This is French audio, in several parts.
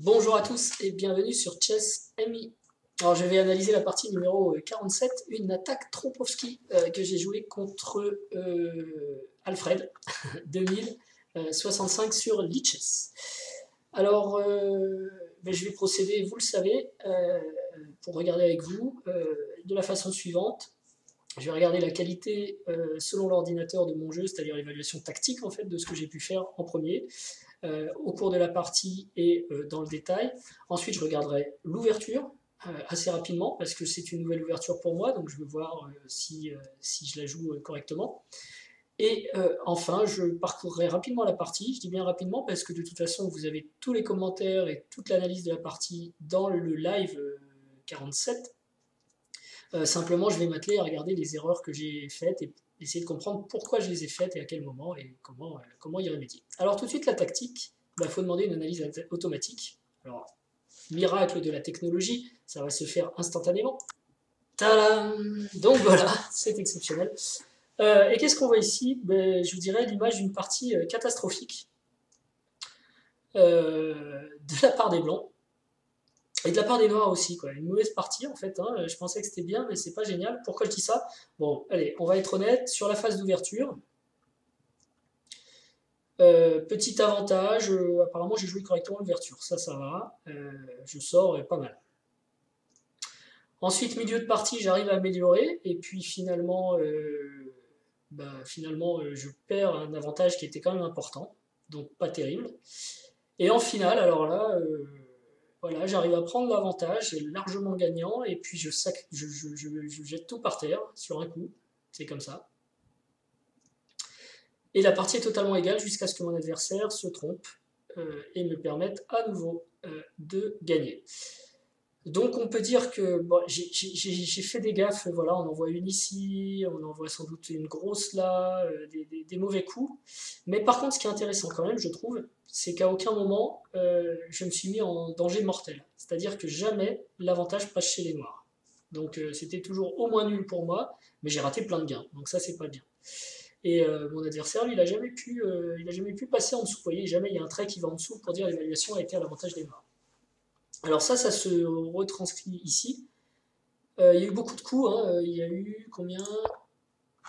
Bonjour à tous et bienvenue sur Chess MI. Alors je vais analyser la partie numéro 47, une attaque Trompowsky que j'ai jouée contre Alfred 2065 sur Lichess. Alors je vais procéder, vous le savez, pour regarder avec vous de la façon suivante. Je vais regarder la qualité selon l'ordinateur de mon jeu, c'est-à-dire l'évaluation tactique en fait de ce que j'ai pu faire en premier. Au cours de la partie et dans le détail. Ensuite, je regarderai l'ouverture assez rapidement parce que c'est une nouvelle ouverture pour moi, donc je veux voir si je la joue correctement. Et enfin, je parcourrai rapidement la partie. Je dis bien rapidement parce que de toute façon, vous avez tous les commentaires et toute l'analyse de la partie dans le live 47. Simplement, je vais m'atteler à regarder les erreurs que j'ai faites et essayer de comprendre pourquoi je les ai faites et à quel moment et comment y remédier. Alors tout de suite, la tactique, il faut demander une analyse automatique. Alors, miracle de la technologie, ça va se faire instantanément. Tadam! Donc voilà, c'est exceptionnel. Et qu'est-ce qu'on voit ici? Je vous dirais l'image d'une partie catastrophique de la part des Blancs. Et de la part des Noirs aussi, quoi. Une mauvaise partie en fait, hein. Je pensais que c'était bien, mais c'est pas génial. Pourquoi je dis ça? Bon, allez, on va être honnête, sur la phase d'ouverture, petit avantage, apparemment j'ai joué correctement l'ouverture, ça va, je sors pas mal. Ensuite, milieu de partie, j'arrive à améliorer, et puis finalement, je perds un avantage qui était quand même important, donc pas terrible. Et en finale, alors là, voilà, j'arrive à prendre l'avantage, largement gagnant, et puis je jette tout par terre sur un coup, c'est comme ça. Et la partie est totalement égale jusqu'à ce que mon adversaire se trompe et me permette à nouveau de gagner. Donc on peut dire que bon, j'ai fait des gaffes, voilà, on en voit une ici, on en voit sans doute une grosse là, des mauvais coups. Mais par contre, ce qui est intéressant quand même, je trouve, c'est qu'à aucun moment je me suis mis en danger mortel. C'est-à-dire que jamais l'avantage passe chez les noirs. Donc c'était toujours au moins nul pour moi, mais j'ai raté plein de gains, donc ça c'est pas bien. Et mon adversaire, lui, il n'a jamais pu passer en dessous. Vous voyez, jamais il y a un trait qui va en dessous pour dire l'évaluation a été à l'avantage des noirs. Alors ça se retranscrit ici. Il y a eu beaucoup de coups, hein. Il y a eu combien?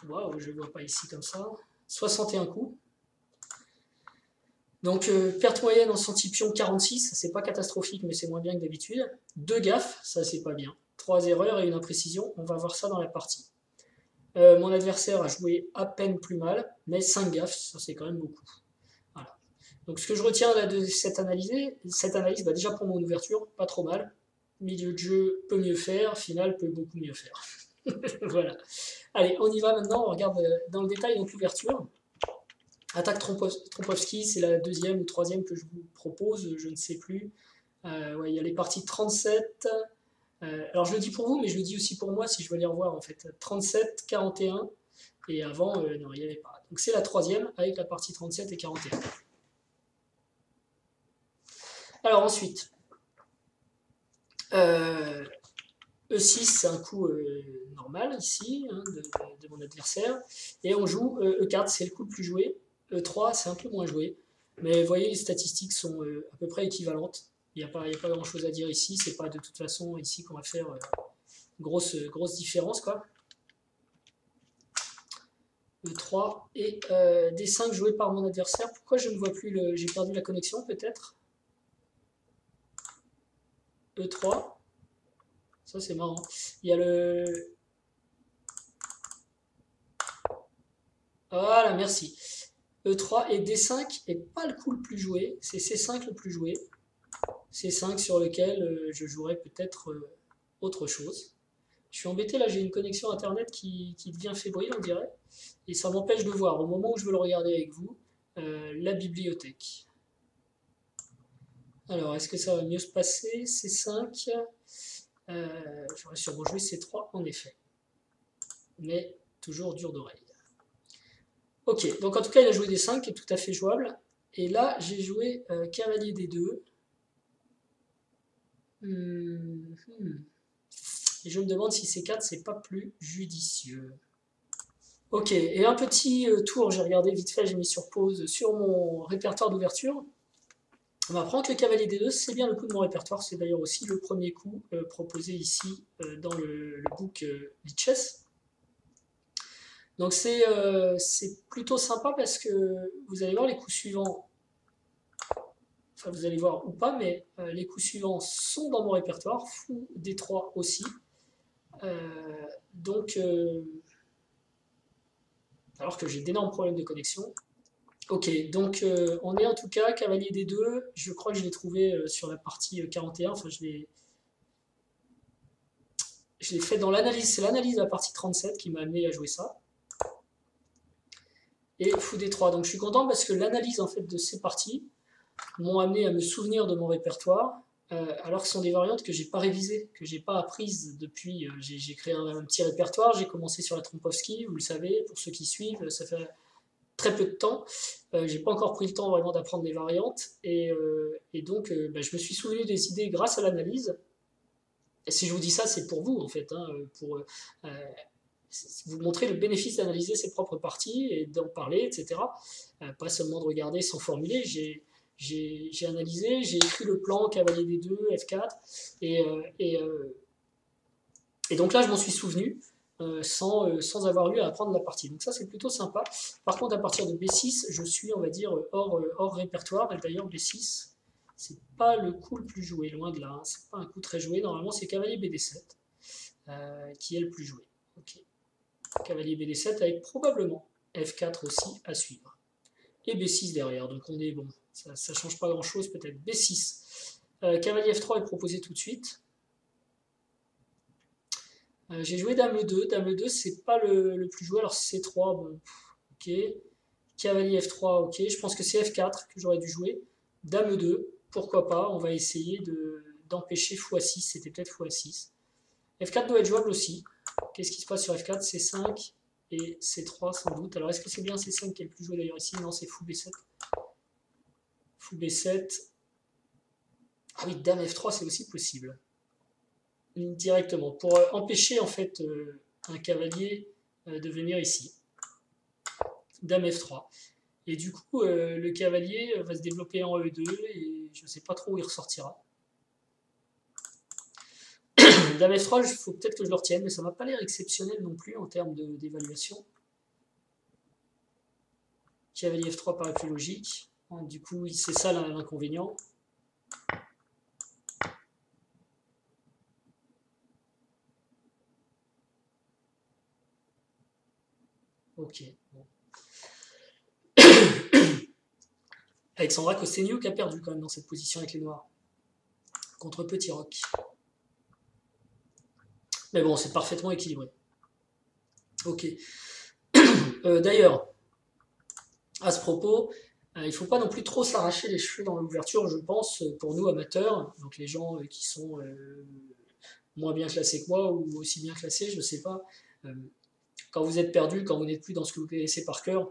Waouh, je ne vois pas ici comme ça. 61 coups. Donc perte moyenne en centipion 46, c'est pas catastrophique, mais c'est moins bien que d'habitude. 2 gaffes, ça c'est pas bien. 3 erreurs et une imprécision, on va voir ça dans la partie. Mon adversaire a joué à peine plus mal, mais 5 gaffes, ça c'est quand même beaucoup. Voilà. Donc ce que je retiens là de cette analyse, déjà pour mon ouverture, pas trop mal. Milieu de jeu peut mieux faire, finale peut beaucoup mieux faire. Voilà. Allez, on y va maintenant, on regarde dans le détail donc l'ouverture. Attaque Trompowsky, c'est la deuxième ou troisième que je vous propose, je ne sais plus. Ouais, il y a les parties 37. Alors je le dis pour vous, mais je le dis aussi pour moi si je veux les revoir en fait. 37, 41, et avant, non, il n'y avait pas. Donc c'est la troisième avec la partie 37 et 41. Alors ensuite, E6, c'est un coup normal ici, hein, de mon adversaire, et on joue E4, c'est le coup le plus joué. E3, c'est un peu moins joué, mais vous voyez, les statistiques sont à peu près équivalentes. Il n'y a pas grand chose à dire ici, c'est pas de toute façon ici qu'on va faire grosse différence, quoi. E3 et D5 joué par mon adversaire. Pourquoi je ne vois plus le... J'ai perdu la connexion peut-être. E3. Ça c'est marrant. Il y a le... Voilà, merci. E3 et D5 est pas le coup le plus joué. C'est C5 le plus joué. C5 sur lequel je jouerai peut-être autre chose. Je suis embêté là, j'ai une connexion internet qui devient fébrile on dirait. Et ça m'empêche de voir au moment où je veux le regarder avec vous la bibliothèque. Alors, est-ce que ça va mieux se passer? C5. J'aurais sûrement joué C3 en effet. Mais toujours dur d'oreille. Ok, donc en tout cas, il a joué D5 qui est tout à fait jouable. Et là, j'ai joué cavalier D2. Et je me demande si C4, c'est pas plus judicieux. Ok, et un petit tour, j'ai regardé vite fait, j'ai mis sur pause sur mon répertoire d'ouverture. On va prendre que le cavalier D2, c'est bien le coup de mon répertoire, c'est d'ailleurs aussi le premier coup proposé ici dans le book Lichess. Donc c'est plutôt sympa parce que vous allez voir les coups suivants, enfin vous allez voir ou pas, mais les coups suivants sont dans mon répertoire, fou D3 aussi. Donc, alors que j'ai d'énormes problèmes de connexion. Ok, donc on est en tout cas cavalier D2, je crois que je l'ai trouvé sur la partie 41, enfin je l'ai fait dans l'analyse, c'est l'analyse de la partie 37 qui m'a amené à jouer ça. Et fou D3, donc je suis content parce que l'analyse en fait de ces parties m'ont amené à me souvenir de mon répertoire, alors que ce sont des variantes que j'ai pas révisées, que j'ai pas apprises depuis, j'ai créé un petit répertoire, j'ai commencé sur la Trompowsky, vous le savez, pour ceux qui suivent, ça fait très peu de temps. J'ai pas encore pris le temps vraiment d'apprendre des variantes et donc je me suis souvenu des idées grâce à l'analyse. Et si je vous dis ça, c'est pour vous en fait, hein, pour vous montrer le bénéfice d'analyser ses propres parties et d'en parler, etc. Pas seulement de regarder sans formuler. J'ai analysé, j'ai écrit le plan cavalier D2, F4 et donc là je m'en suis souvenu. Sans avoir eu à apprendre la partie. Donc ça c'est plutôt sympa. Par contre à partir de B6, je suis on va dire hors répertoire. D'ailleurs B6, c'est pas le coup le plus joué, loin de là. Hein. C'est pas un coup très joué. Normalement c'est cavalier BD7 qui est le plus joué. Ok. Cavalier BD7 avec probablement F4 aussi à suivre. Et B6 derrière. Donc on est bon. Ça change pas grand chose peut-être. B6. Cavalier F3 est proposé tout de suite. J'ai joué Dame E2. Dame E2, c'est pas le plus joué. Alors C3, bon, ok. Cavalier F3, ok. Je pense que c'est F4 que j'aurais dû jouer. Dame E2, pourquoi pas. On va essayer d'empêcher x6. C'était peut-être x6. F4 doit être jouable aussi. Qu'est-ce qui se passe sur F4? C5 et C3 sans doute. Alors est-ce que c'est bien C5 qui est le plus joué d'ailleurs ici? Non, c'est fou B7. Fou B7. Ah oui, Dame F3, c'est aussi possible. Directement, pour empêcher en fait un cavalier de venir ici. Dame F3. Et du coup, le cavalier va se développer en E2 et je ne sais pas trop où il ressortira. Dame F3, il faut peut-être que je le retienne, mais ça ne m'a pas l'air exceptionnel non plus en termes d'évaluation. Cavalier F3 paraît plus logique. Du coup, c'est ça l'inconvénient. Ok. Bon. Alexandra Kosteniuk a perdu quand même dans cette position avec les noirs. Contre Petit Roc. Mais bon, c'est parfaitement équilibré. Ok. D'ailleurs, à ce propos, il ne faut pas non plus trop s'arracher les cheveux dans l'ouverture, je pense, pour nous amateurs, donc les gens qui sont moins bien classés que moi ou aussi bien classés, je ne sais pas. Quand vous êtes perdu, quand vous n'êtes plus dans ce que vous connaissez par cœur,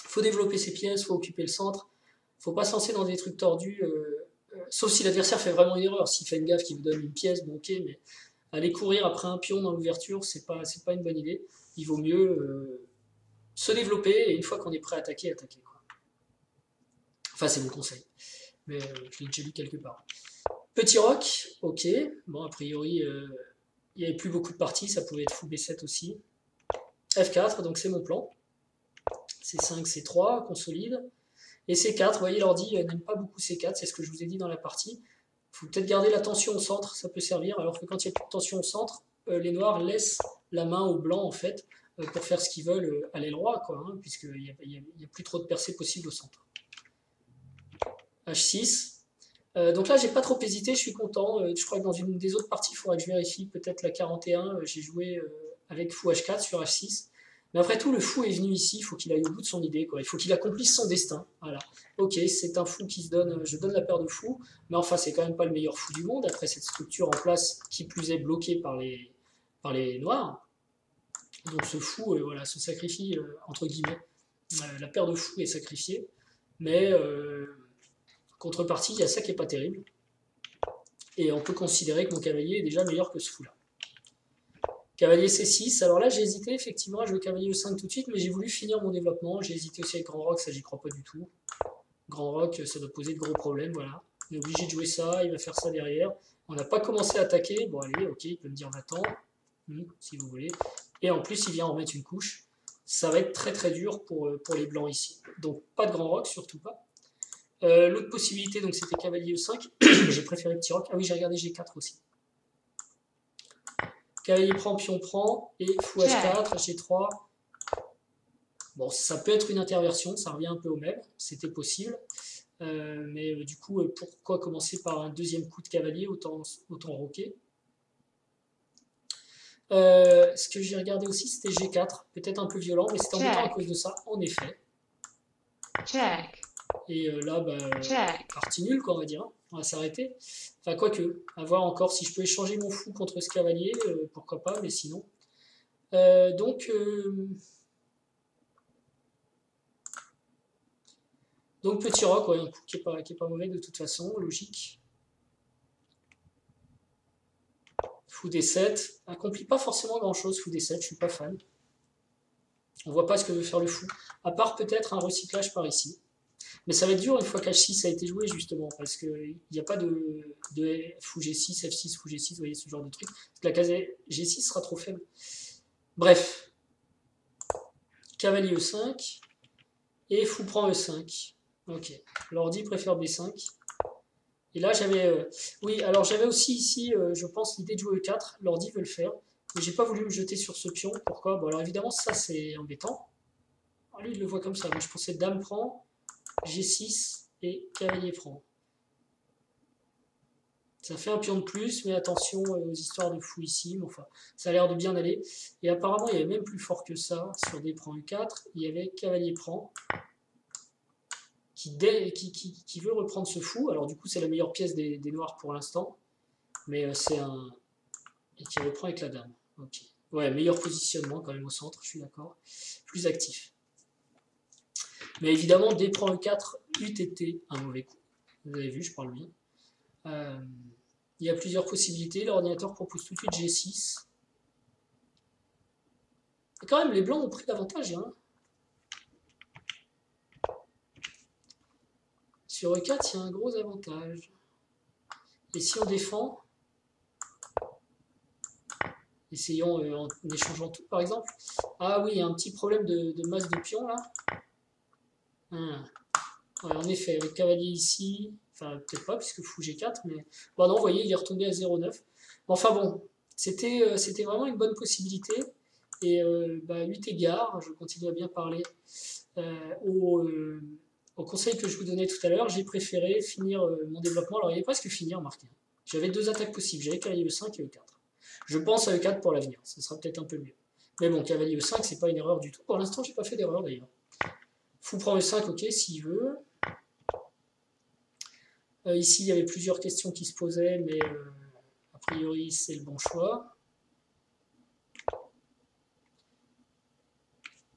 il faut développer ses pièces, il faut occuper le centre, il ne faut pas se lancer dans des trucs tordus, sauf si l'adversaire fait vraiment une erreur. S'il fait une gaffe qui vous donne une pièce, bon ok, mais aller courir après un pion dans l'ouverture, c'est pas une bonne idée. Il vaut mieux se développer et une fois qu'on est prêt à attaquer, attaquer. Quoi. Enfin, c'est mon conseil. Mais je l'ai déjà lu quelque part. Petit Roc, ok. Bon, a priori, il n'y avait plus beaucoup de parties, ça pouvait être fou B7 aussi. F4, donc c'est mon plan. C5, C3, consolide. Et C4, vous voyez, l'ordi n'aime pas beaucoup C4, c'est ce que je vous ai dit dans la partie. Il faut peut-être garder la tension au centre, ça peut servir, alors que quand il n'y a plus de tension au centre, les noirs laissent la main aux blancs, en fait, pour faire ce qu'ils veulent à l'aile droite, quoi, hein, puisqu'il n'y a plus trop de percées possibles au centre. H6. Donc là, j'ai pas trop hésité, je suis content. Je crois que dans une des autres parties, il faudra que je vérifie, peut-être la 41, j'ai joué avec fou H4 sur H6. Mais après tout, le fou est venu ici, il faut qu'il aille au bout de son idée, quoi. Il faut qu'il accomplisse son destin. Voilà. Ok, c'est un fou qui se donne, je donne la paire de fous, mais enfin, c'est quand même pas le meilleur fou du monde, après cette structure en place, qui plus est bloquée par les noirs. Donc ce fou, voilà, se sacrifie, entre guillemets. La paire de fous est sacrifiée, mais contrepartie, il y a ça qui est pas terrible. Et on peut considérer que mon cavalier est déjà meilleur que ce fou-là. Cavalier C6, alors là j'ai hésité effectivement à jouer cavalier E5 tout de suite, mais j'ai voulu finir mon développement, j'ai hésité aussi avec Grand Rock, ça j'y crois pas du tout. Grand roc, ça doit poser de gros problèmes, voilà. On est obligé de jouer ça, il va faire ça derrière. On n'a pas commencé à attaquer, bon allez, ok, il peut me dire va-t'en, si vous voulez. Et en plus, il vient en remettre une couche. Ça va être très très dur pour les blancs ici. Donc pas de grand roc, surtout pas. L'autre possibilité, donc c'était cavalier E5, j'ai préféré petit roc. Ah oui, j'ai regardé G4 aussi. Cavalier prend, pion prend, et fou H4, G3. Bon, ça peut être une interversion, ça revient un peu au même, c'était possible. Mais du coup, pourquoi commencer par un deuxième coup de cavalier, autant roquer. Ce que j'ai regardé aussi, c'était G4, peut-être un peu violent, mais c'était embêtant à cause de ça, en effet. Check. Et là, partie nulle, quoi, on va dire. Hein. On va s'arrêter. Enfin, quoique, à voir encore si je peux échanger mon fou contre ce cavalier, pourquoi pas, mais sinon. Donc, petit roc, ouais, un coup qui est pas mauvais de toute façon, logique. Fou D7, accomplit pas forcément grand chose, fou D7, je suis pas fan. On voit pas ce que veut faire le fou, à part peut-être un recyclage par ici. Mais ça va être dur une fois qu'H6 a été joué, justement, parce qu'il n'y a pas de fou G6, F6, fou G6, vous voyez, ce genre de truc. Parce que la case G6 sera trop faible. Bref. Cavalier E5. Et fou prend E5. Ok. L'ordi préfère B5. Et là, j'avais... oui, alors j'avais aussi ici, je pense, l'idée de jouer E4. L'ordi veut le faire. Mais j'ai pas voulu me jeter sur ce pion. Pourquoi? Bon, alors évidemment, ça, c'est embêtant. Alors, lui, il le voit comme ça. Moi, je pensais dame prend, G6 et cavalier prend. Ça fait un pion de plus, mais attention aux histoires de fou ici. Mais enfin, ça a l'air de bien aller. Et apparemment, il y avait même plus fort que ça. Sur D prend E4, il y avait cavalier prend. Qui veut reprendre ce fou. Alors du coup, c'est la meilleure pièce des noirs pour l'instant. Mais c'est un... Et qui reprend avec la dame. Ok. Ouais, meilleur positionnement quand même au centre, je suis d'accord. Plus actif. Mais évidemment, D prend E4 eût été un mauvais coup. Vous avez vu, je parle bien. Il y a plusieurs possibilités. L'ordinateur propose tout de suite G6. Et quand même, les blancs ont pris l'avantage. Hein. Sur E4, il y a un gros avantage. Et si on défend, essayons en échangeant tout par exemple. Ah oui, il y a un petit problème de masse de pions là. Ouais, en effet, avec cavalier ici, enfin peut-être pas puisque fou G4, mais bon non, vous voyez, il est retombé à 0,9. Enfin bon, c'était vraiment une bonne possibilité. Et 8 égards, je continue à bien parler au conseil que je vous donnais tout à l'heure, j'ai préféré finir mon développement. Alors il est presque fini, remarquez. J'avais deux attaques possibles, j'avais cavalier E5 et E4. Je pense à E4 pour l'avenir, ça sera peut-être un peu mieux. Mais bon, cavalier E5, c'est pas une erreur du tout. Pour l'instant, j'ai pas fait d'erreur d'ailleurs. Fou prend E5, ok, s'il veut. Ici, il y avait plusieurs questions qui se posaient, mais a priori, c'est le bon choix.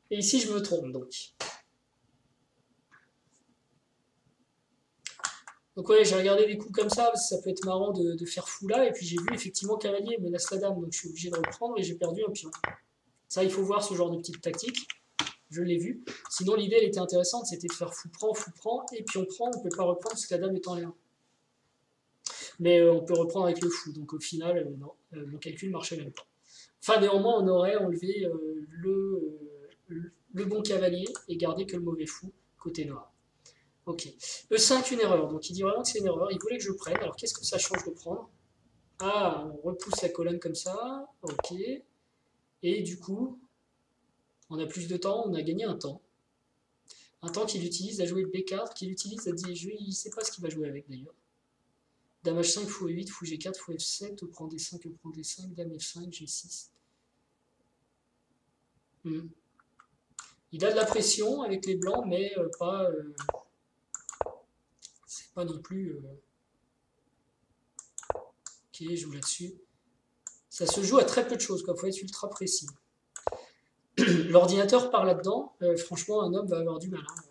Et ici, je me trompe, donc. Donc ouais, j'ai regardé des coups comme ça, parce que ça peut être marrant de faire fou là, et puis j'ai vu effectivement cavalier menace la dame, donc je suis obligé de reprendre et j'ai perdu un pion. Ça, il faut voir ce genre de petite tactique. Je l'ai vu. Sinon, l'idée, elle était intéressante, c'était de faire fou prend, et pion prend, on ne peut pas reprendre parce que la dame est en l'air. Mais on peut reprendre avec le fou, donc au final, non, mon calcul ne marchait même pas. Enfin, néanmoins, on aurait enlevé le bon cavalier et gardé que le mauvais fou côté noir. Ok. E5, une erreur. Donc il dit vraiment que c'est une erreur. Il voulait que je prenne. Alors qu'est-ce que ça change de prendre? Ah, on repousse la colonne comme ça. Ok. Et du coup, on a plus de temps. On a gagné un temps. Un temps qu'il utilise à jouer B4, qu'il utilise à jouer. Il ne sait pas ce qu'il va jouer avec d'ailleurs. Dame H5, fou E8, fou G4, fou F7, E prend D5, E prend D5, Dame F5, G6. Il a de la pression avec les blancs, mais pas. C'est pas non plus. Ok, je joue là-dessus. Ça se joue à très peu de choses, il faut être ultra précis. L'ordinateur part là-dedans, franchement, un homme va avoir du mal. Hein.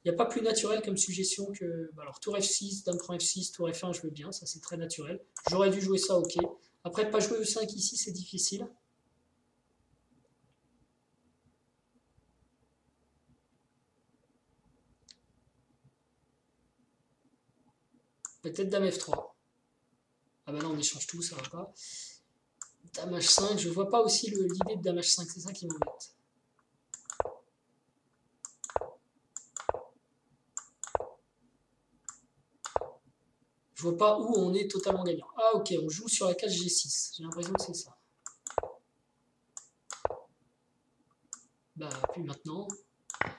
Il n'y a pas plus naturel comme suggestion que. Alors, tour F6, dame prend F6, tour F1, je veux bien, ça c'est très naturel. J'aurais dû jouer ça, ok. Après, pas jouer E5 ici, c'est difficile. Peut-être dame F3. Ah bah non, on échange tout, ça va pas. Dame H5, je vois pas aussi l'idée de dame H5, c'est ça qui m'embête. Je vois pas où on est totalement gagnant. Ah ok, on joue sur la case G6, j'ai l'impression que c'est ça. Bah puis maintenant...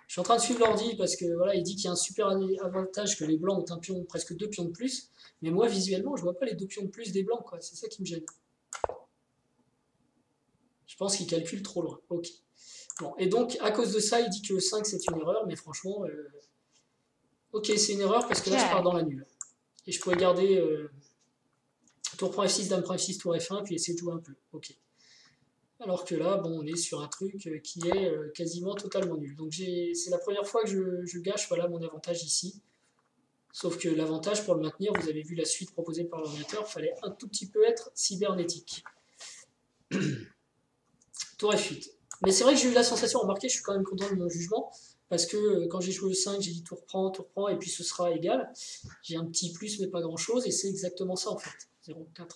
Je suis en train de suivre l'ordi parce que voilà, il dit qu'il y a un super avantage que les blancs ont un pion, presque 2 pions de plus. Mais moi, visuellement, je vois pas les 2 pions de plus des blancs, quoi. C'est ça qui me gêne. Je pense qu'il calcule trop loin. Ok. Bon, et donc, à cause de ça, il dit que le 5 c'est une erreur, mais franchement, ok, c'est une erreur parce que là, je pars dans la nulle. Et je pourrais garder tour prend F6, dame prend F6, tour F1, puis essayer de jouer un peu. Ok. Alors que là, bon, on est sur un truc qui est quasiment totalement nul. Donc c'est la première fois que je gâche voilà, mon avantage ici. Sauf que l'avantage pour le maintenir, vous avez vu la suite proposée par l'ordinateur, il fallait un tout petit peu être cybernétique. Tour F8. Mais c'est vrai que j'ai eu la sensation, remarquez, je suis quand même content de mon jugement, parce que quand j'ai joué le 5, j'ai dit tour prend, et puis ce sera égal. J'ai un petit plus, mais pas grand-chose, et c'est exactement ça en fait, 0,4.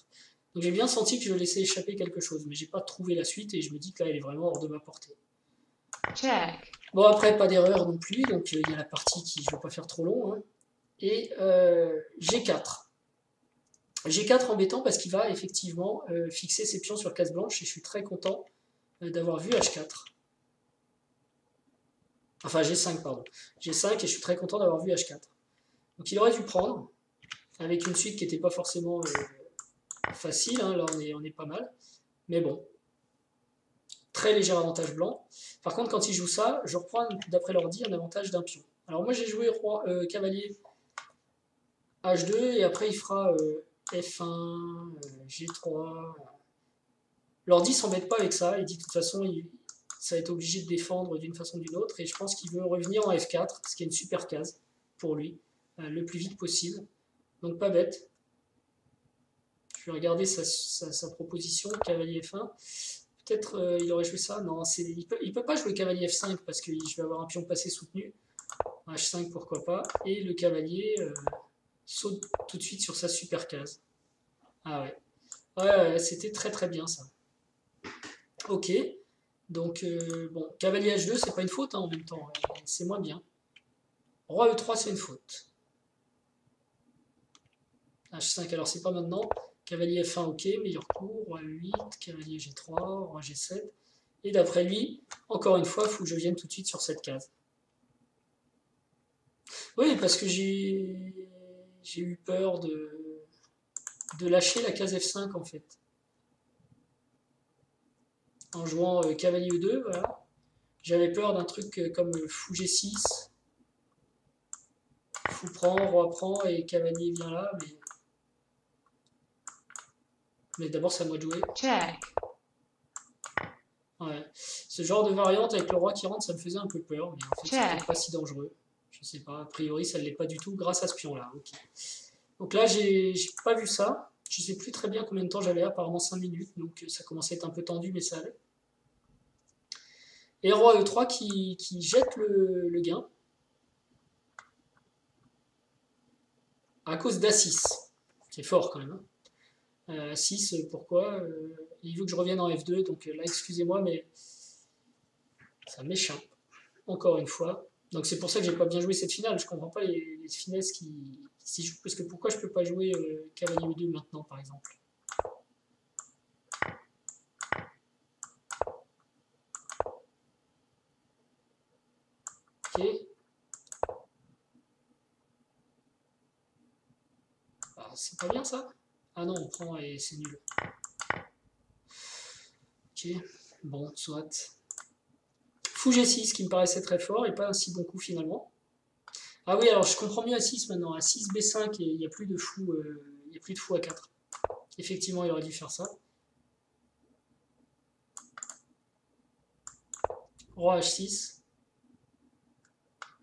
Donc j'ai bien senti que je laissais échapper quelque chose, mais j'ai pas trouvé la suite, et je me dis que là, elle est vraiment hors de ma portée. Check. Bon, après, pas d'erreur non plus, donc il y a la partie qui, je ne vais pas faire trop long, hein. Et G4. G4 embêtant parce qu'il va effectivement fixer ses pions sur case blanche et je suis très content d'avoir vu H4. Enfin G5 pardon. G5 et je suis très content d'avoir vu H4. Donc il aurait dû prendre avec une suite qui n'était pas forcément facile, hein. Là on est pas mal. Mais bon, très léger avantage blanc. Par contre quand il joue ça, je reprends d'après l'ordi un avantage d'un pion. Alors moi j'ai joué roi, cavalier H2 et après il fera F1, G3. L'ordi s'embête pas avec ça, il dit de toute façon ça va être obligé de défendre d'une façon ou d'une autre et je pense qu'il veut revenir en F4, ce qui est une super case pour lui, le plus vite possible. Donc pas bête. Je vais regarder sa proposition, cavalier F1. Peut-être il aurait joué ça. Non, il peut pas jouer cavalier F5 parce que je vais avoir un pion passé soutenu. H5 pourquoi pas. Et le cavalier saute tout de suite sur sa super case. Ah ouais. Ouais, c'était très très bien ça. Ok. Donc, bon, cavalier H2, c'est pas une faute hein, en même temps. C'est moins bien. Roi E3, c'est une faute. H5, alors c'est pas maintenant. Cavalier F1, ok, meilleur coup. Roi E8, cavalier G3, roi G7. Et d'après lui, encore une fois, il faut que je vienne tout de suite sur cette case. Oui, parce que j'ai eu peur de lâcher la case F5 en fait. En jouant cavalier E2, voilà. J'avais peur d'un truc comme fou G6, fou prend et cavalier vient là, mais d'abord c'est à moi de jouer. Check. Ouais. Ce genre de variante avec le roi qui rentre, ça me faisait un peu peur, mais en fait Check. c'était pas si dangereux. Je sais pas, a priori ça ne l'est pas du tout grâce à ce pion là. Okay. Donc là j'ai pas vu ça, je sais plus très bien combien de temps j'avais, apparemment 5 minutes, donc ça commençait à être un peu tendu mais ça allait. Et roi E3 qui jette le gain. À cause d'A6. C'est fort quand même. Hein. A6, pourquoi il veut que je revienne en F2, donc là, excusez-moi, mais ça m'échappe. Encore une fois. Donc c'est pour ça que j'ai pas bien joué cette finale. Je comprends pas les finesses qui jouent. Parce que pourquoi je peux pas jouer cavalier E2 maintenant, par exemple. Ok. Ah, c'est pas bien ça. Ah non, on prend et c'est nul. Ok, bon, soit. Fou G6 qui me paraissait très fort et pas un si bon coup finalement. Ah oui, alors je comprends mieux A6 maintenant. A6, B5 et il n'y a plus de fou, A4. Effectivement, il aurait dû faire ça. Roi H6.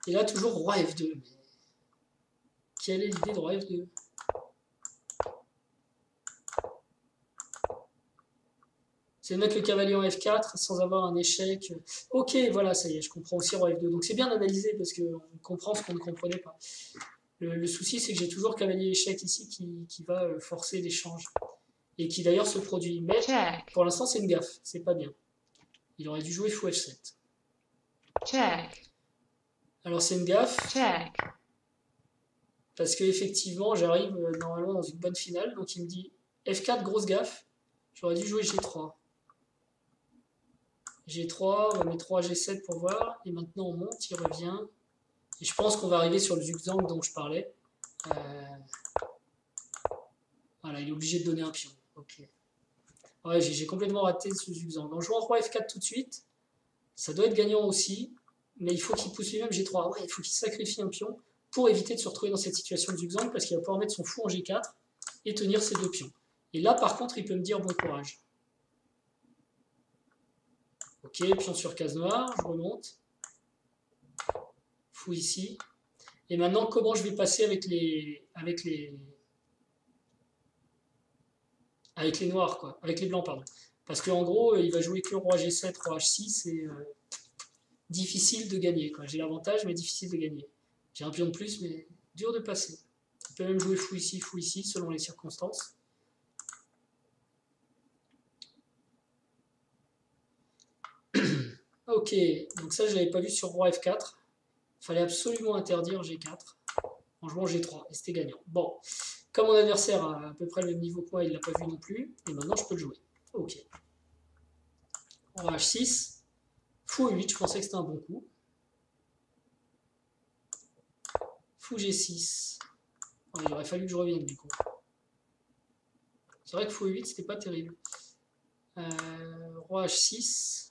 Et là, toujours roi F2. Mais quelle est l'idée de roi F2? C'est de mettre le cavalier en F4 sans avoir un échec. Ok, voilà, ça y est, je comprends aussi roi F2. Donc c'est bien d'analyser parce qu'on comprend ce qu'on ne comprenait pas. Le souci, c'est que j'ai toujours cavalier échec ici qui va forcer l'échange. Et qui d'ailleurs se produit. Mais Check. pour l'instant, c'est une gaffe. C'est pas bien. Il aurait dû jouer fou F7. Check. Alors c'est une gaffe. Check. Parce qu'effectivement, j'arrive normalement dans une bonne finale. Donc il me dit F4, grosse gaffe. J'aurais dû jouer G3. G3, on va mettre 3 G7 pour voir. Et maintenant on monte, il revient. Et je pense qu'on va arriver sur le zigzag dont je parlais. Voilà, il est obligé de donner un pion. Ok. Ouais, j'ai complètement raté ce zigzag. Donc je joue en roi F4 tout de suite. Ça doit être gagnant aussi. Mais il faut qu'il pousse lui-même G3. Ouais, il faut qu'il sacrifie un pion pour éviter de se retrouver dans cette situation de zigzag parce qu'il va pouvoir mettre son fou en G4 et tenir ses deux pions. Et là, par contre, il peut me dire bon courage. Ok, pion sur case noire, je remonte. Fou ici. Et maintenant, comment je vais passer avec les noirs, quoi. Avec les blancs, pardon. Parce qu'en gros, il va jouer que roi G7, roi H6, et difficile de gagner, quoi. J'ai l'avantage, mais difficile de gagner. J'ai un pion de plus, mais dur de passer. Il peut même jouer fou ici, selon les circonstances. Ok, donc ça, je l'avais pas vu sur roi F4. Il fallait absolument interdire G4 en jouant G3, et c'était gagnant. Bon, comme mon adversaire a à peu près le même niveau que moi, il l'a pas vu non plus, et maintenant je peux le jouer. Ok. Roi H6, fou E8, je pensais que c'était un bon coup. Fou G6. Oh, il aurait fallu que je revienne du coup. C'est vrai que fou E8, c'était pas terrible. Roi H6.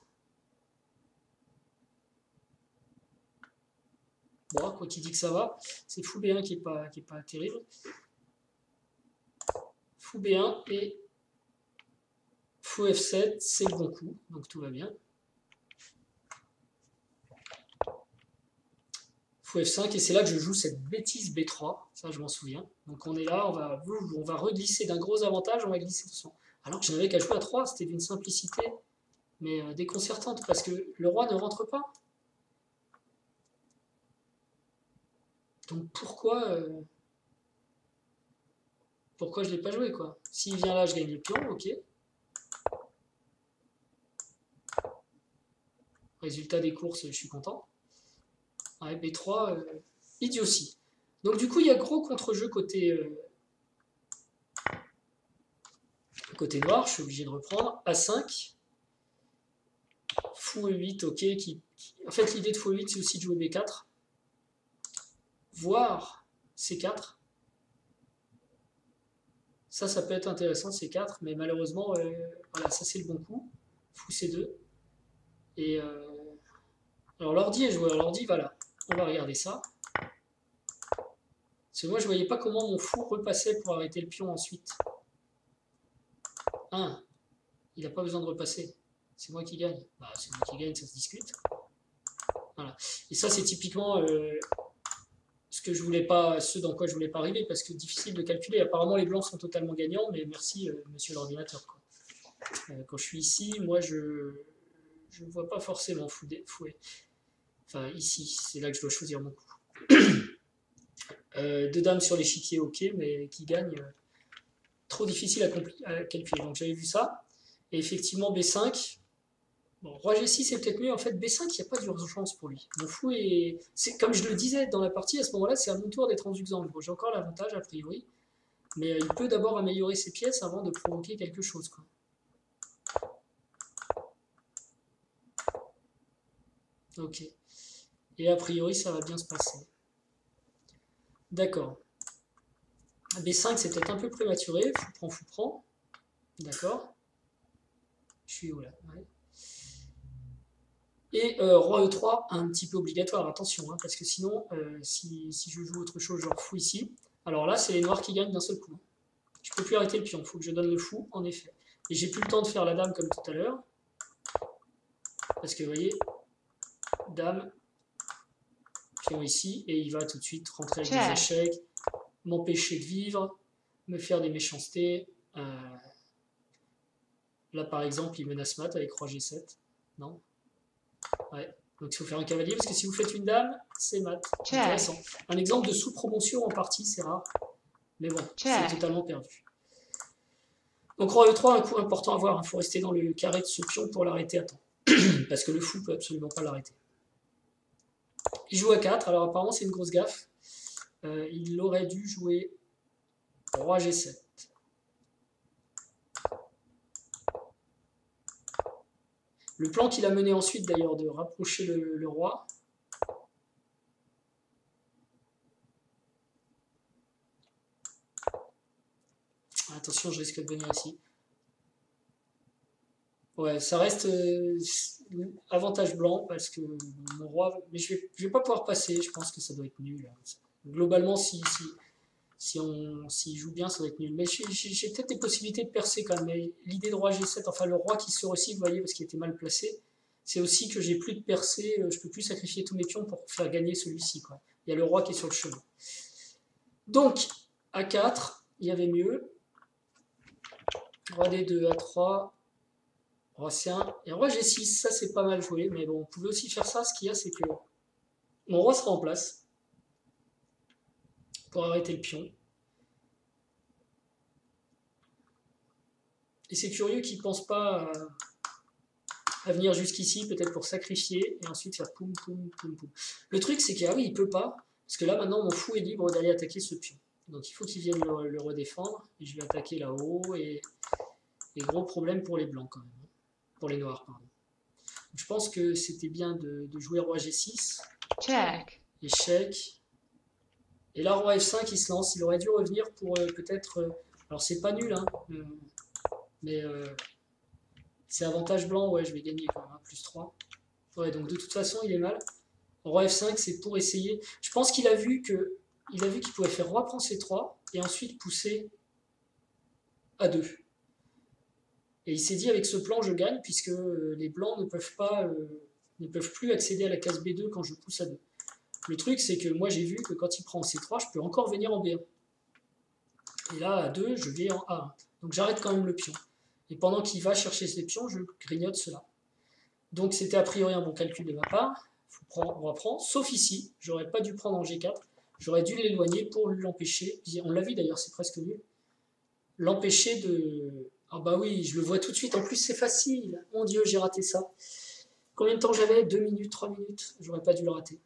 Bon, quoi qu'il dit que ça va. C'est fou B1 qui est pas terrible. Fou B1 et fou F7, c'est le bon coup, donc tout va bien. Fou F5, et c'est là que je joue cette bêtise B3, ça je m'en souviens. Donc on est là, on va reglisser d'un gros avantage, on va glisser doucement. Alors que je n'avais qu'à jouer à 3, c'était d'une simplicité, mais déconcertante, parce que le roi ne rentre pas. Donc pourquoi je ne l'ai pas joué, quoi. S'il vient là, je gagne le pion, ok. Résultat des courses, je suis content. Ouais, B3, idiotie. Donc du coup, il y a gros contre-jeu côté noir, je suis obligé de reprendre. A5. Fou E8, ok. En fait, l'idée de fou E8, c'est aussi de jouer B4. Voire C4. Ça peut être intéressant, C4, mais malheureusement, voilà, ça c'est le bon coup. Fou C2. Et alors l'ordi est joué, l'ordi, voilà. On va regarder ça. Parce que moi, je voyais pas comment mon fou repassait pour arrêter le pion ensuite. 1. Il n'a pas besoin de repasser. C'est moi qui gagne. Bah, c'est moi qui gagne, ça se discute. Voilà. Et ça, c'est typiquement ce dans quoi je voulais pas arriver, parce que difficile de calculer. Apparemment, les blancs sont totalement gagnants, mais merci, monsieur l'ordinateur. Quand je suis ici, moi, je ne vois pas forcément fouet. Enfin, ici, c'est là que je dois choisir mon coup. Deux dames sur l'échiquier, ok, mais qui gagne, trop difficile à calculer. Donc j'avais vu ça. Et effectivement, B5. Bon, roi G6 c'est peut-être mieux. En fait, B5, il n'y a pas d'urgence pour lui. Mon fou est. Comme je le disais dans la partie, à ce moment-là, c'est à mon tour d'être en zigzag. Bon, j'ai encore l'avantage, a priori. Mais il peut d'abord améliorer ses pièces avant de provoquer quelque chose, quoi. Ok. Et a priori, ça va bien se passer. D'accord. B5, c'est peut-être un peu prématuré. Fou prend. D'accord. Je suis où là? Ouais. Et roi E3, un petit peu obligatoire, attention, hein, parce que sinon, si je joue autre chose, genre fou ici, alors là, c'est les noirs qui gagnent d'un seul coup. Je peux plus arrêter le pion, il faut que je donne le fou, en effet. Et j'ai plus le temps de faire la dame comme tout à l'heure, parce que vous voyez, dame, pion ici, et il va tout de suite rentrer avec des échecs, m'empêcher de vivre, me faire des méchancetés. Là, par exemple, il menace mat avec roi G7. Non? Ouais. Donc il faut faire un cavalier, parce que si vous faites une dame, c'est mat. Check. Intéressant. Un exemple de sous-promotion en partie, c'est rare. Mais bon, c'est Check. totalement perdu. Donc roi E3, un coup important à voir. Il faut rester dans le carré de ce pion pour l'arrêter à temps. Parce que le fou peut absolument pas l'arrêter. Il joue à 4, alors apparemment c'est une grosse gaffe. Il aurait dû jouer roi G7. Le plan qu'il a mené ensuite d'ailleurs de rapprocher le roi. Attention, je risque de venir ici. Ouais, ça reste avantage blanc parce que mon roi... Mais je vais pas pouvoir passer, je pense que ça doit être nul. Globalement, s'il joue bien, ça doit être nul. Mais j'ai peut-être des possibilités de percer quand même. Mais l'idée de roi G7, enfin le roi qui se recycle, vous voyez, parce qu'il était mal placé, c'est aussi que j'ai plus de percée, je peux plus sacrifier tous mes pions pour faire gagner celui-ci. Il y a le roi qui est sur le chemin. Donc, A4, il y avait mieux. Roi D2, A3, roi C1 et roi G6, ça c'est pas mal joué, mais bon, on pouvait aussi faire ça. Ce qu'il y a, c'est que mon roi sera en place pour arrêter le pion. Et c'est curieux qu'il ne pense pas à venir jusqu'ici, peut-être pour sacrifier, et ensuite faire poum, poum, poum, poum. Le truc, c'est qu'il il peut pas, parce que là, maintenant, mon fou est libre d'aller attaquer ce pion. Donc il faut qu'il vienne le redéfendre, et je vais attaquer là-haut, et gros problème pour les blancs quand même. Pour les noirs, pardon. Je pense que c'était bien de jouer roi G6. Check. Échec. Et là, roi F5, il se lance. Il aurait dû revenir pour peut-être... alors, c'est pas nul, hein. Mais c'est avantage blanc. Ouais, je vais gagner quand même. Hein, plus 3. Ouais, donc de toute façon, il est mal. Roi F5, c'est pour essayer... Je pense qu'il a vu qu'il pouvait faire roi prend C3 et ensuite pousser A2. Et il s'est dit, avec ce plan, je gagne, puisque les blancs ne peuvent plus accéder à la case B2 quand je pousse A2. Le truc, c'est que moi, j'ai vu que quand il prend en C3, je peux encore venir en B1. Et là, A2, je vais en A1. Donc j'arrête quand même le pion. Et pendant qu'il va chercher ses pions, je grignote cela. Donc c'était a priori un bon calcul de ma part. On va prendre, sauf ici, j'aurais pas dû prendre en G4. J'aurais dû l'éloigner pour l'empêcher. On l'a vu d'ailleurs, c'est presque nul. L'empêcher de... Ah bah oui, je le vois tout de suite. En plus, c'est facile. Mon Dieu, j'ai raté ça. Combien de temps j'avais? 2 minutes, 3 minutes. J'aurais pas dû le rater.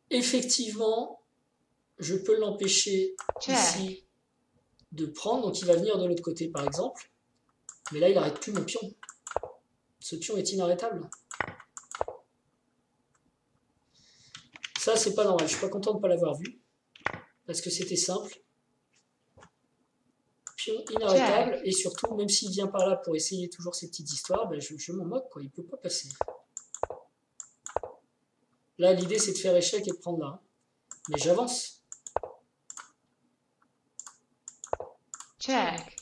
Effectivement, je peux l'empêcher ici de prendre. Donc il va venir de l'autre côté, par exemple. Mais là, il n'arrête plus mon pion. Ce pion est inarrêtable. Ça, c'est pas normal. Je suis pas content de ne pas l'avoir vu. Parce que c'était simple. Pion inarrêtable. Et surtout, même s'il vient par là pour essayer toujours ces petites histoires, ben je m'en moque, quoi. Il peut pas passer. Là, l'idée, c'est de faire échec et de prendre là. Mais j'avance. Check.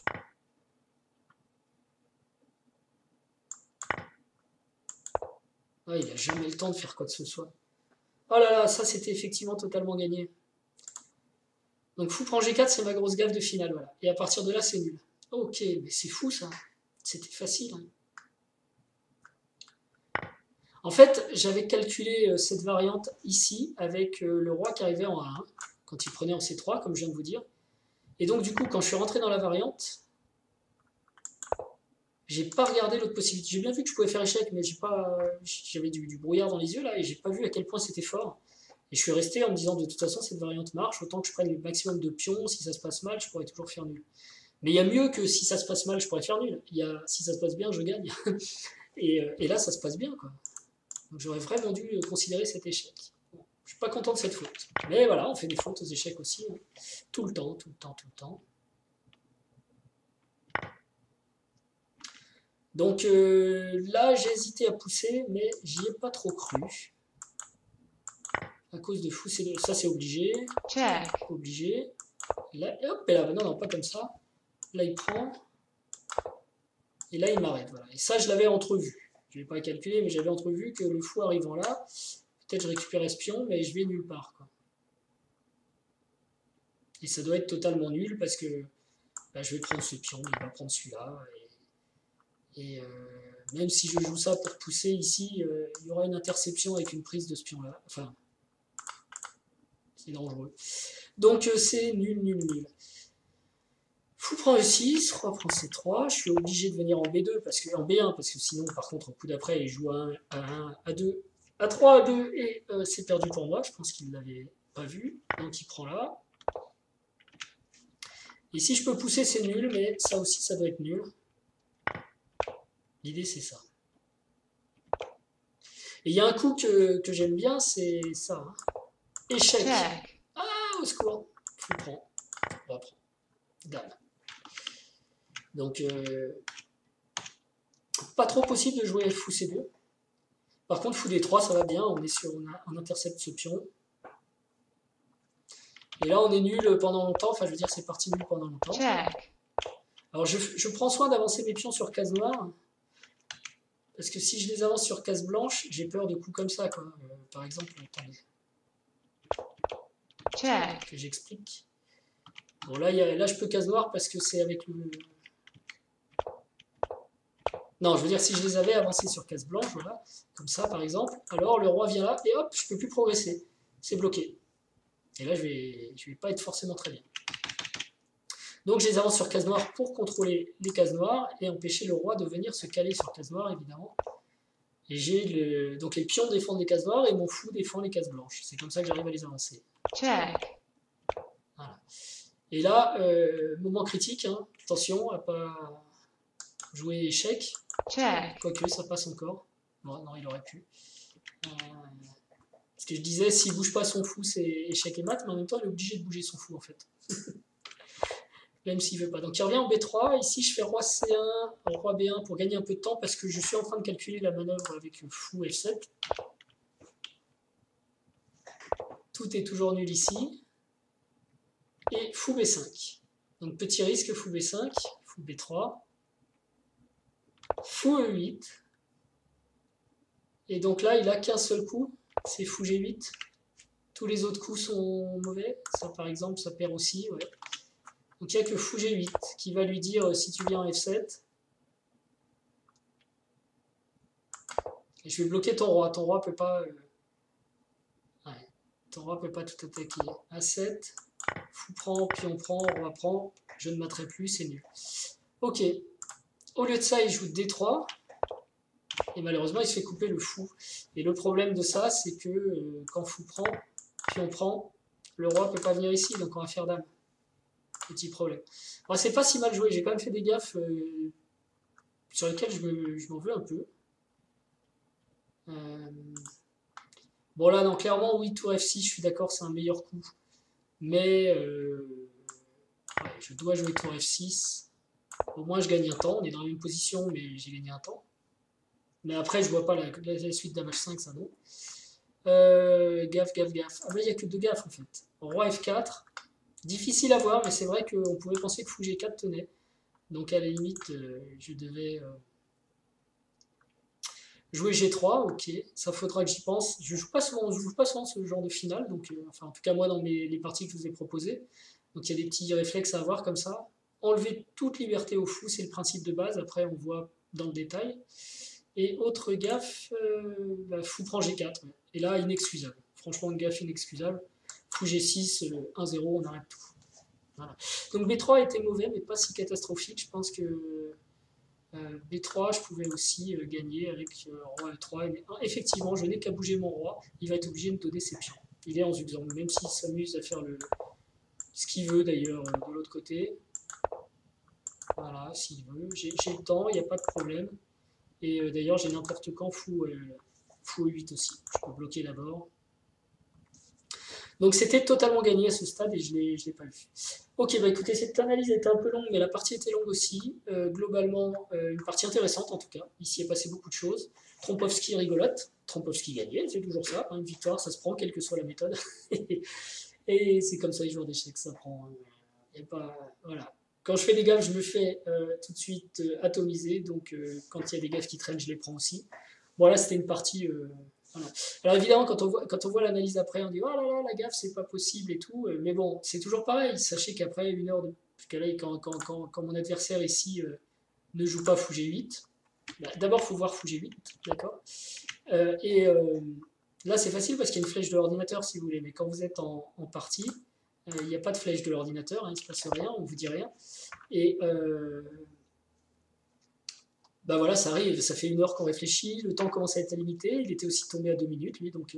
Ah, il n'a jamais le temps de faire quoi que ce soit. Oh là là, ça c'était effectivement totalement gagné. Donc fou prend G4, c'est ma grosse gaffe de finale, voilà. Et à partir de là, c'est nul. Ok, mais c'est fou ça. C'était facile. Hein. En fait, j'avais calculé cette variante ici avec le roi qui arrivait en A1, quand il prenait en C3, comme je viens de vous dire. Et donc du coup, quand je suis rentré dans la variante, j'ai pas regardé l'autre possibilité. J'ai bien vu que je pouvais faire échec, mais j'avais du brouillard dans les yeux là, et j'ai pas vu à quel point c'était fort. Et je suis resté en me disant, de toute façon, cette variante marche, autant que je prenne le maximum de pions, si ça se passe mal, je pourrais toujours faire nul. Mais il y a mieux que si ça se passe mal, je pourrais faire nul. Si ça se passe bien, je gagne. et là, ça se passe bien, quoi. Donc j'aurais vraiment dû considérer cet échec. Bon, je suis pas content de cette faute. Mais voilà, on fait des fautes aux échecs aussi. Hein. Tout le temps, tout le temps, tout le temps. Donc là, j'ai hésité à pousser, mais j'y ai pas trop cru. À cause de fou, ça c'est obligé. Check. Obligé. Là, hop, et là, non, pas comme ça. Là, il prend. Et là, il m'arrête. Voilà. Et ça, je l'avais entrevu. Je ne l'ai pas calculé, mais j'avais entrevu que le fou arrivant là, peut-être je récupère espion, mais je vais nulle part. Quoi. Et ça doit être totalement nul parce que bah, je vais prendre ce pion, il va prendre celui-là. Même si je joue ça pour pousser ici, il y aura une interception avec une prise de ce pion-là. Enfin, c'est dangereux. Donc c'est nul, nul, nul. Fou prend E6, roi prend C3, je suis obligé de venir en B2, en B1, parce que sinon, par contre, au coup d'après, il joue à 1, à 2, à 3, à 2, et c'est perdu pour moi, je pense qu'il ne l'avait pas vu, donc il prend là. Et si je peux pousser, c'est nul, mais ça aussi, ça doit être nul. L'idée, c'est ça. Et il y a un coup que j'aime bien, c'est ça. Hein. Échec. Check. Ah, au secours. Fou prend. On va prendre. Dame. Donc, pas trop possible de jouer fou C2. Par contre, fou D3, ça va bien. On intercepte ce pion. Et là, on est nul pendant longtemps. Enfin, je veux dire, c'est parti nul pendant longtemps. Check. Alors, je prends soin d'avancer mes pions sur case noire. Parce que si je les avance sur case blanche, j'ai peur de coups comme ça, quoi. Par exemple, attendez. Check. Que j'explique. Bon, là, je peux case noire parce que c'est avec le... Non, je veux dire, si je les avais avancés sur case blanche, voilà, comme ça, par exemple, alors le roi vient là, et hop, je peux plus progresser. C'est bloqué. Et là, je vais pas être forcément très bien. Donc, je les avance sur case noire pour contrôler les cases noires et empêcher le roi de venir se caler sur case noire, évidemment. Et donc, les pions défendent les cases noires et mon fou défend les cases blanches. C'est comme ça que j'arrive à les avancer. Check. Voilà. Et là, moment critique, hein, attention à pas jouer échec. Check. Quoique, ça passe encore. Bon, non, il aurait pu. Parce que je disais, s'il bouge pas son fou, c'est échec et mat, mais en même temps, il est obligé de bouger son fou, en fait. Même s'il veut pas. Donc, il revient en B3. Ici, je fais roi C1, roi B1 pour gagner un peu de temps, parce que je suis en train de calculer la manœuvre avec le fou F7. Tout est toujours nul ici. Et fou B5. Donc, petit risque, fou B5, fou B3. Fou E8. Et donc là, il a qu'un seul coup, c'est fou G8. Tous les autres coups sont mauvais. Ça, par exemple, ça perd aussi. Ouais. Donc il n'y a que fou G8 qui va lui dire si tu viens en F7. Et je vais bloquer ton roi. Ton roi peut pas. Ouais. Ton roi peut pas tout attaquer. A7. Fou prend, pion prend, roi prend. Je ne materai plus, c'est nul. Ok. Au lieu de ça, il joue D3. Et malheureusement, il se fait couper le fou. Et le problème de ça, c'est que quand fou prend, pion prend, le roi peut pas venir ici, donc on va faire dame. Petit problème. Bon, c'est pas si mal joué, j'ai quand même fait des gaffes sur lesquelles je m'en veux un peu. Bon là, non, clairement, oui, tour F6, je suis d'accord, c'est un meilleur coup. Mais ouais, je dois jouer tour F6. Au moins, je gagne un temps. On est dans la même position, mais j'ai gagné un temps. Mais après, je vois pas la suite dame H5, ça non. Gaffe, gaffe, gaffe. Ah bah, il n'y a que deux gaffes en fait. Roi F4. Difficile à voir, mais c'est vrai qu'on pouvait penser que fou G4 tenait. Donc à la limite, je devais jouer G3, ok, ça faudra que j'y pense. Je joue pas souvent ce genre de finale, donc enfin en tout cas moi dans les parties que je vous ai proposées. Donc il y a des petits réflexes à avoir comme ça. Enlever toute liberté au fou, c'est le principe de base. Après on voit dans le détail. Et autre gaffe, fou prend G4. Ouais. Et là inexcusable. Franchement une gaffe inexcusable. Fou G6, 1-0, on arrête tout. Voilà. Donc B3 était mauvais, mais pas si catastrophique. Je pense que B3, je pouvais aussi gagner avec roi E3. Mais effectivement, je n'ai qu'à bouger mon roi. Il va être obligé de me donner ses pions. Il est en zugzwang, même s'il s'amuse à faire ce qu'il veut d'ailleurs de l'autre côté. Voilà, s'il veut. J'ai le temps, il n'y a pas de problème. Et d'ailleurs, j'ai n'importe quand fou E8 aussi. Je peux bloquer d'abord. Donc c'était totalement gagné à ce stade et je ne l'ai pas vu. Ok, bah écoutez, cette analyse était un peu longue, mais la partie était longue aussi. Globalement, une partie intéressante en tout cas. Ici, il est passé beaucoup de choses. Trompowski rigolote. Trompowski gagnait, c'est toujours ça. Hein, une victoire, ça se prend, quelle que soit la méthode. Et c'est comme ça les joueurs d'échecs, ça prend. Y a pas, voilà. Quand je fais des gaffes, je me fais tout de suite atomiser. Donc quand il y a des gaffes qui traînent, je les prends aussi. Voilà, c'était une partie. Voilà. Alors évidemment, quand on voit l'analyse après, on dit oh là là, la gaffe, c'est pas possible et tout. Mais bon, c'est toujours pareil. Sachez qu'après une heure de. Parce que là, quand mon adversaire ici ne joue pas fou G8, D'abord, il faut voir Fuji 8, d'accord. Là, c'est facile parce qu'il y a une flèche de l'ordinateur, si vous voulez, mais quand vous êtes en partie, il n'y a pas de flèche de l'ordinateur, hein, il ne se passe rien, on ne vous dit rien. Et bah voilà, ça arrive, ça fait 1 heure qu'on réfléchit, le temps commence à être limité, il était aussi tombé à 2 minutes, lui, donc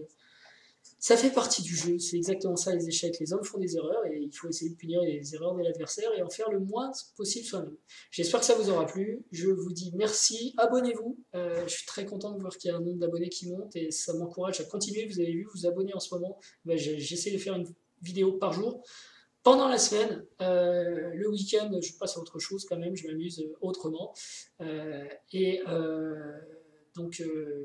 ça fait partie du jeu, c'est exactement ça les échecs. Les hommes font des erreurs et il faut essayer de punir les erreurs de l'adversaire et en faire le moins possible soi-même. J'espère que ça vous aura plu. Je vous dis merci, abonnez-vous. Je suis très content de voir qu'il y a un nombre d'abonnés qui monte et ça m'encourage à continuer. Vous avez vu, vous abonnez en ce moment. J'essaie de faire une vidéo par jour. Pendant la semaine, le week-end, je passe à autre chose quand même, je m'amuse autrement. Donc,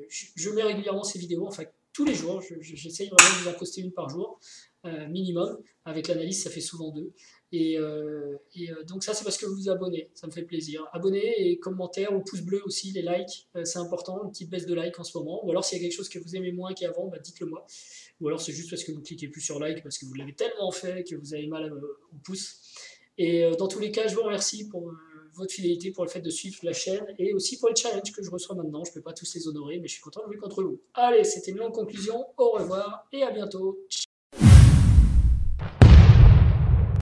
je mets régulièrement ces vidéos, enfin tous les jours, j'essaye vraiment de vous en poster une par jour, minimum. Avec l'analyse, ça fait souvent 2. Donc ça, c'est parce que vous vous abonnez, ça me fait plaisir. Abonnez et commentaires ou pouce bleu aussi, les likes, c'est important, une petite baisse de likes en ce moment. Ou alors s'il y a quelque chose que vous aimez moins qu'avant, bah, dites-le moi. Ou alors c'est juste parce que vous cliquez plus sur like, parce que vous l'avez tellement fait que vous avez mal au pouce. Et dans tous les cas, je vous remercie pour votre fidélité, pour le fait de suivre la chaîne et aussi pour les challenges que je reçois maintenant. Je ne peux pas tous les honorer, mais je suis content de jouer contre vous. Allez, c'était une longue conclusion. Au revoir et à bientôt.